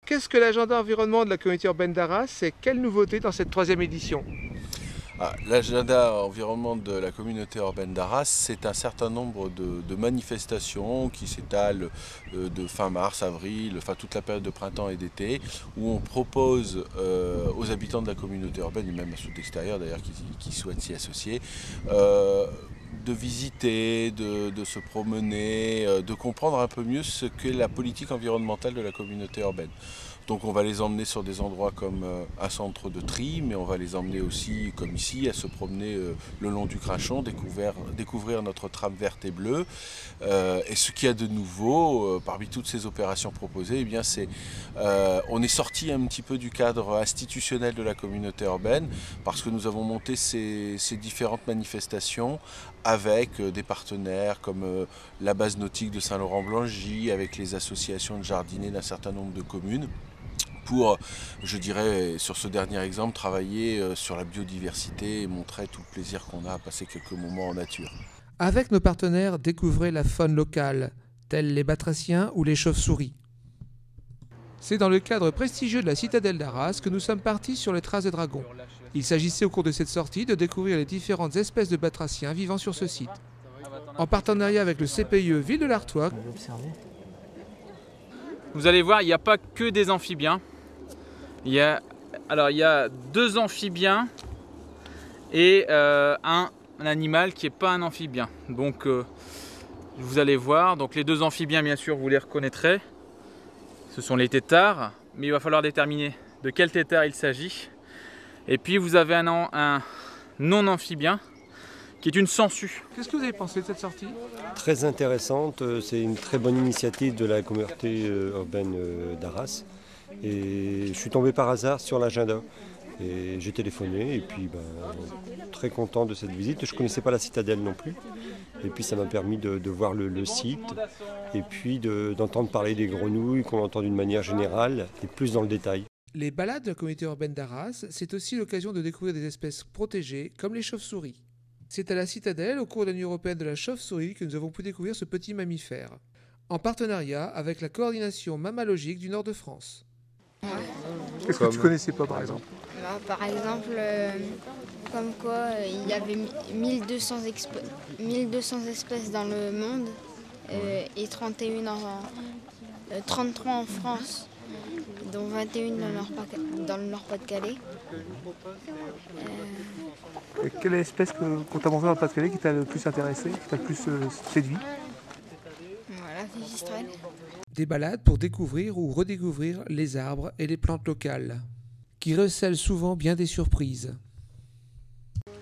Qu'est-ce que l'agenda environnement de la communauté urbaine d'Arras et quelles nouveautés dans cette 3e édition? L'agenda environnement de la communauté urbaine d'Arras, c'est un certain nombre de manifestations qui s'étalent de fin mars, avril, enfin toute la période de printemps et d'été, où on propose aux habitants de la communauté urbaine, et même à ceux d'extérieur d'ailleurs qui souhaitent s'y associer, de visiter, de se promener, de comprendre un peu mieux ce qu'est la politique environnementale de la communauté urbaine. Donc on va les emmener sur des endroits comme un centre de tri, mais on va les emmener aussi, comme ici, à se promener le long du Crinchon, découvrir notre trame verte et bleue. Et ce qu'il y a de nouveau, parmi toutes ces opérations proposées, eh bien on est sorti un petit peu du cadre institutionnel de la communauté urbaine, parce que nous avons monté ces différentes manifestations avec des partenaires comme la base nautique de Saint-Laurent-Blangy, avec les associations de jardiniers d'un certain nombre de communes, pour, je dirais, sur ce dernier exemple, travailler sur la biodiversité et montrer tout le plaisir qu'on a à passer quelques moments en nature. Avec nos partenaires, découvrez la faune locale, tels les batraciens ou les chauves-souris. C'est dans le cadre prestigieux de la citadelle d'Arras que nous sommes partis sur les traces des dragons. Il s'agissait au cours de cette sortie de découvrir les différentes espèces de batraciens vivant sur ce site. En partenariat avec le CPIE Ville de l'Artois, vous allez voir, il n'y a pas que des amphibiens. Il y a 2 amphibiens et un animal qui n'est pas un amphibien. Donc vous allez voir, donc les 2 amphibiens bien sûr vous les reconnaîtrez. Ce sont les têtards, mais il va falloir déterminer de quel tétard il s'agit. Et puis vous avez un non-amphibien qui est une sangsue. qu'est-ce que vous avez pensé de cette sortie? Très intéressante, c'est une très bonne initiative de la communauté urbaine d'Arras. Et je suis tombé par hasard sur l'agenda. Et j'ai téléphoné et puis très content de cette visite. Je ne connaissais pas la citadelle non plus. Et puis ça m'a permis de voir le site et puis d'entendre parler des grenouilles qu'on entend d'une manière générale et plus dans le détail. Les balades de la communauté urbaine d'Arras, c'est aussi l'occasion de découvrir des espèces protégées comme les chauves-souris. C'est à la citadelle, au cours de la nuit européenne de la chauve-souris, que nous avons pu découvrir ce petit mammifère, en partenariat avec la coordination mammalogique du nord de France. Qu'est-ce que tu connaissais pas par exemple? Par exemple, comme quoi il y avait 1200 espèces dans le monde et 33 en France, dont 21 dans le Nord-Pas-de-Calais. Et quelle est l'espèce qu'on t'a montré dans le Pas-de-Calais qui t'a le plus intéressé, qui t'a le plus séduit? Voilà, Figistrelle. Des balades pour découvrir ou redécouvrir les arbres et les plantes locales, qui recèlent souvent bien des surprises.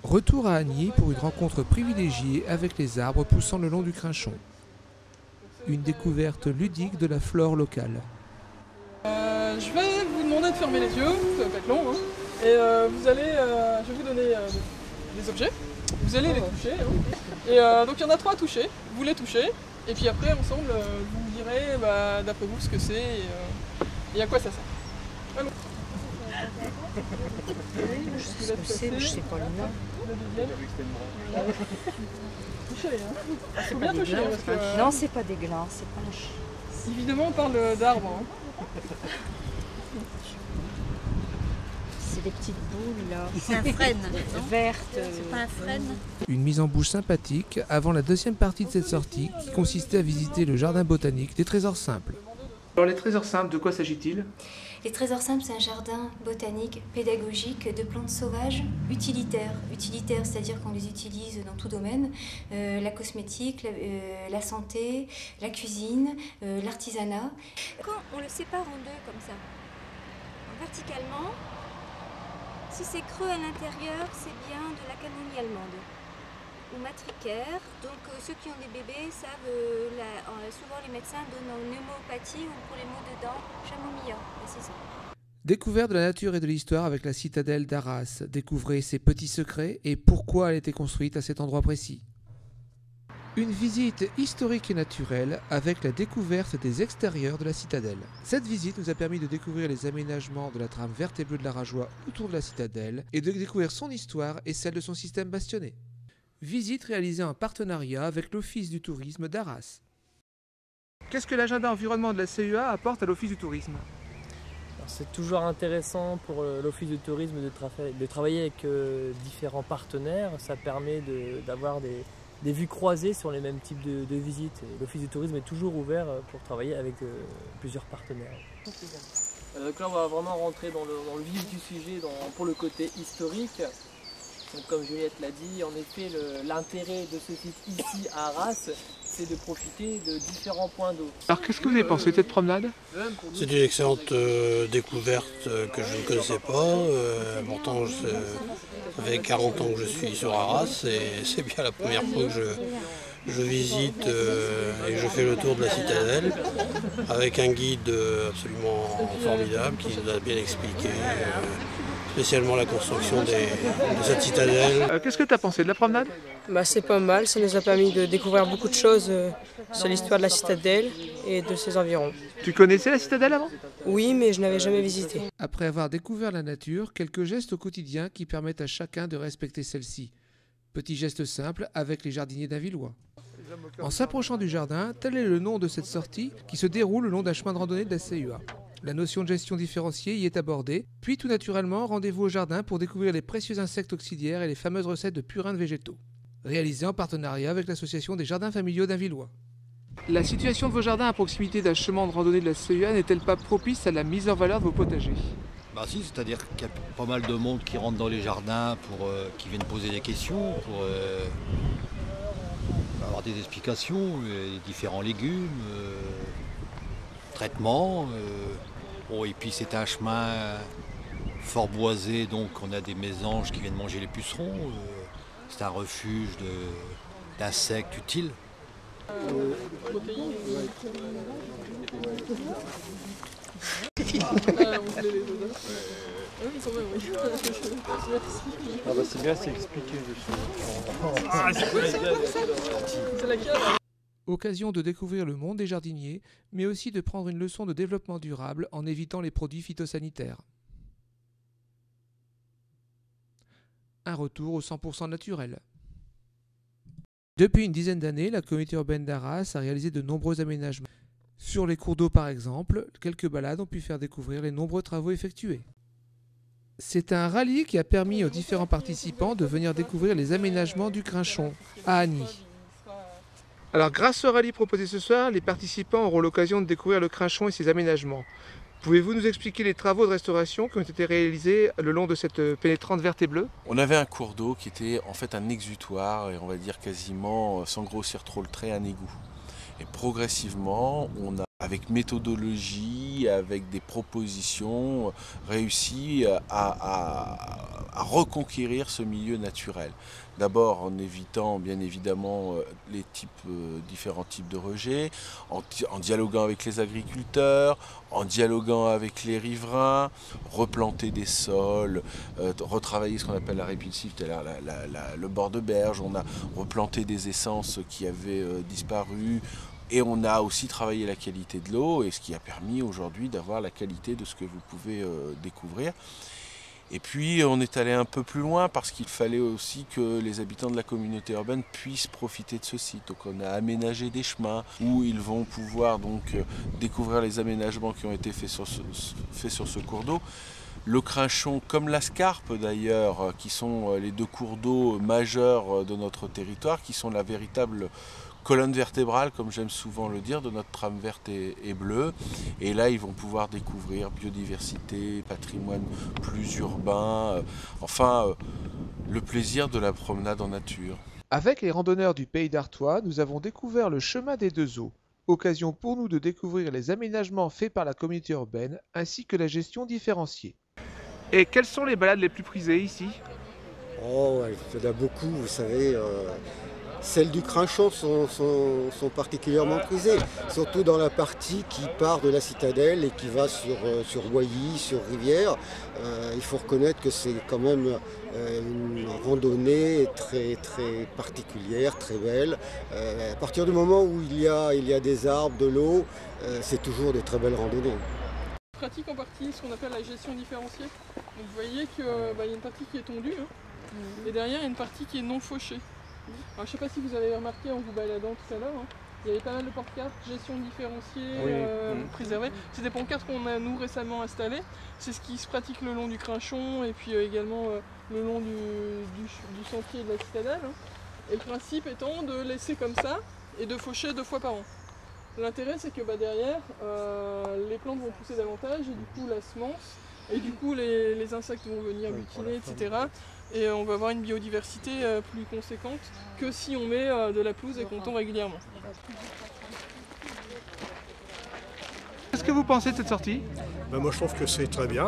Retour à Agny pour une rencontre privilégiée avec les arbres poussant le long du Crinchon. Une découverte ludique de la flore locale. Je vais vous demander de fermer les yeux, ça va pas être long, hein. Et vous allez, je vais vous donner des objets, vous allez les toucher, hein. Et donc il y en a 3 à toucher, vous les touchez, et puis après ensemble vous me direz d'après vous ce que c'est et à quoi ça sert. Allons. Je sais ce que c'est, mais je sais pas le nom. Touchez, hein. Faut bien toucher, parce que, Non, c'est pas des glands, c'est pas un évidemment on parle d'arbres, hein. C'est des petites boules là. C'est un frêne, vertes. c'est pas un frêne. Une mise en bouche sympathique avant la 2e partie de cette sortie qui consistait à visiter le jardin botanique des Trésors Simples. Alors les Trésors Simples, de quoi s'agit-il? Les Trésors Simples, c'est un jardin botanique, pédagogique, de plantes sauvages, utilitaires. Utilitaires, c'est-à-dire qu'on les utilise dans tout domaine. La cosmétique, la santé, la cuisine, l'artisanat. Quand on le sépare en 2 comme ça, verticalement, si c'est creux à l'intérieur, c'est bien de la camomille allemande ou matricaire. Donc ceux qui ont des bébés savent, souvent les médecins donnent en homéopathie ou pour les maux de dents, chamomilla, c'est ça. Découverte de la nature et de l'histoire avec la citadelle d'Arras. Découvrez ses petits secrets et pourquoi elle a été construite à cet endroit précis. Une visite historique et naturelle avec la découverte des extérieurs de la citadelle. Cette visite nous a permis de découvrir les aménagements de la trame verte et bleue de la Rajoie autour de la citadelle et de découvrir son histoire et celle de son système bastionné. Visite réalisée en partenariat avec l'Office du tourisme d'Arras. Qu'est-ce que l'agenda environnement de la CEA apporte à l'Office du tourisme? C'est toujours intéressant pour l'Office de tourisme de travailler avec différents partenaires. Ça permet d'avoir des vues croisées sur les mêmes types de visites. L'Office du tourisme est toujours ouvert pour travailler avec plusieurs partenaires. Donc là, on va vraiment rentrer dans le vif du sujet pour le côté historique. Donc, comme Juliette l'a dit, en effet, l'intérêt de ce site ici à Arras, c'est de profiter de différents points d'eau. Alors qu'est-ce que vous avez pensé de cette promenade? C'est une excellente découverte que je ne connaissais pas. Pourtant, ça fait 40 ans que je suis sur Arras et c'est bien la première fois que je visite et que je fais le tour de la citadelle avec un guide absolument formidable qui nous a bien expliqué spécialement la construction de cette citadelle. Qu'est-ce que tu as pensé de la promenade? C'est pas mal, ça nous a permis de découvrir beaucoup de choses sur l'histoire de la citadelle et de ses environs. Tu connaissais la citadelle avant? Oui, mais je n'avais jamais visité. Après avoir découvert la nature, quelques gestes au quotidien qui permettent à chacun de respecter celle-ci. Petit geste simple avec les jardiniers d'Avillois. En s'approchant du jardin, tel est le nom de cette sortie qui se déroule le long d'un chemin de randonnée de la CEA. La notion de gestion différenciée y est abordée, puis tout naturellement, rendez-vous au jardin pour découvrir les précieux insectes auxiliaires et les fameuses recettes de purins de végétaux. Réalisé en partenariat avec l'association des jardins familiaux d'Avillois. La situation de vos jardins à proximité d'un chemin de randonnée de la CEA n'est-elle pas propice à la mise en valeur de vos potagers? Si, c'est-à-dire qu'il y a pas mal de monde qui rentre dans les jardins, qui viennent poser des questions, pour avoir des explications, les différents légumes, traitements. Et puis c'est un chemin fort boisé, donc on a des mésanges qui viennent manger les pucerons. C'est un refuge d'insectes utiles. C'est bien, c'est expliqué. Occasion de découvrir le monde des jardiniers, mais aussi de prendre une leçon de développement durable en évitant les produits phytosanitaires. Un retour au 100% naturel. Depuis une dizaine d'années, la communauté urbaine d'Arras a réalisé de nombreux aménagements. Sur les cours d'eau par exemple, quelques balades ont pu faire découvrir les nombreux travaux effectués. C'est un rallye qui a permis aux différents participants de venir découvrir les aménagements du Crinchon, à Agny. Alors grâce au rallye proposé ce soir, les participants auront l'occasion de découvrir le Crinchon et ses aménagements. Pouvez-vous nous expliquer les travaux de restauration qui ont été réalisés le long de cette pénétrante verte et bleue? On avait un cours d'eau qui était en fait un exutoire, et on va dire quasiment, sans grossir trop le trait, un égout. Et progressivement, on a, avec méthodologie, avec des propositions, réussi à reconquérir ce milieu naturel. D'abord en évitant bien évidemment les différents types de rejets, en dialoguant avec les agriculteurs, en dialoguant avec les riverains, replanter des sols, retravailler ce qu'on appelle la répulsive, c'est-à-dire le bord de berge. On a replanté des essences qui avaient disparu. Et on a aussi travaillé la qualité de l'eau, et ce qui a permis aujourd'hui d'avoir la qualité de ce que vous pouvez découvrir. Et puis on est allé un peu plus loin parce qu'il fallait aussi que les habitants de la communauté urbaine puissent profiter de ce site. Donc on a aménagé des chemins où ils vont pouvoir donc découvrir les aménagements qui ont été faits sur ce cours d'eau. Le Crinchon, comme la Scarpe d'ailleurs, qui sont les deux cours d'eau majeurs de notre territoire, qui sont la véritable colonne vertébrale, comme j'aime souvent le dire, de notre trame verte et bleue. Et là, ils vont pouvoir découvrir biodiversité, patrimoine plus urbain, le plaisir de la promenade en nature. Avec les randonneurs du Pays d'Artois, nous avons découvert le chemin des deux eaux. Occasion pour nous de découvrir les aménagements faits par la communauté urbaine, ainsi que la gestion différenciée. Et quelles sont les balades les plus prisées ici? Il y en a beaucoup, vous savez. Celles du Crinchon sont particulièrement prisées, surtout dans la partie qui part de la citadelle et qui va sur Roilly, sur Rivière. Il faut reconnaître que c'est quand même une randonnée très, très particulière, très belle. À partir du moment où il y a des arbres, de l'eau, c'est toujours des très belles randonnées. On pratique en partie ce qu'on appelle la gestion différenciée. Donc vous voyez qu'il y a une partie qui est tondue, et derrière il y a une partie qui est non fauchée. Alors, je ne sais pas si vous avez remarqué en vous baladant tout à l'heure, Il y avait pas mal de pancartes, gestion différenciée, Oui. préservée. C'est des pancartes qu'on a nous récemment installées. C'est ce qui se pratique le long du Crinchon et puis également le long du sentier de la citadelle. Et le principe étant de laisser comme ça et de faucher 2 fois par an. L'intérêt c'est que derrière, les plantes vont pousser davantage et du coup la semence, et du coup les insectes vont venir butiner, etc. Et on va avoir une biodiversité plus conséquente que si on met de la pelouse et qu'on tond régulièrement. Qu'est-ce que vous pensez de cette sortie? Moi je trouve que c'est très bien.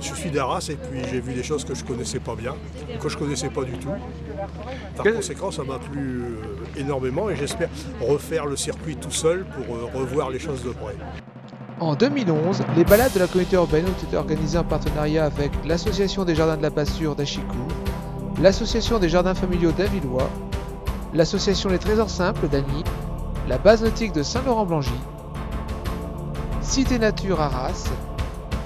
Je suis d'Arras et puis j'ai vu des choses que je ne connaissais pas bien, que je ne connaissais pas du tout. Par conséquent, ça m'a plu énormément et j'espère refaire le circuit tout seul pour revoir les choses de près. En 2011, les balades de la communauté urbaine ont été organisées en partenariat avec l'Association des Jardins de la Pasture d'Achicourt, l'Association des Jardins Familiaux d'Avillois, l'Association Les Trésors Simples d'Agny, la base nautique de Saint-Laurent-Blangy, Cité Nature Arras,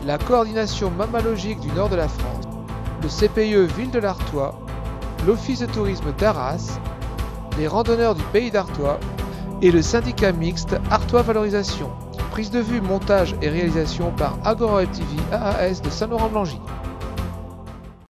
la coordination mammalogique du nord de la France, le CPIE Ville de l'Artois, l'Office de tourisme d'Arras, les randonneurs du Pays d'Artois et le syndicat mixte Artois Valorisation. Prise de vue, montage et réalisation par Agora Web TV AAS de Saint-Laurent-Blangy.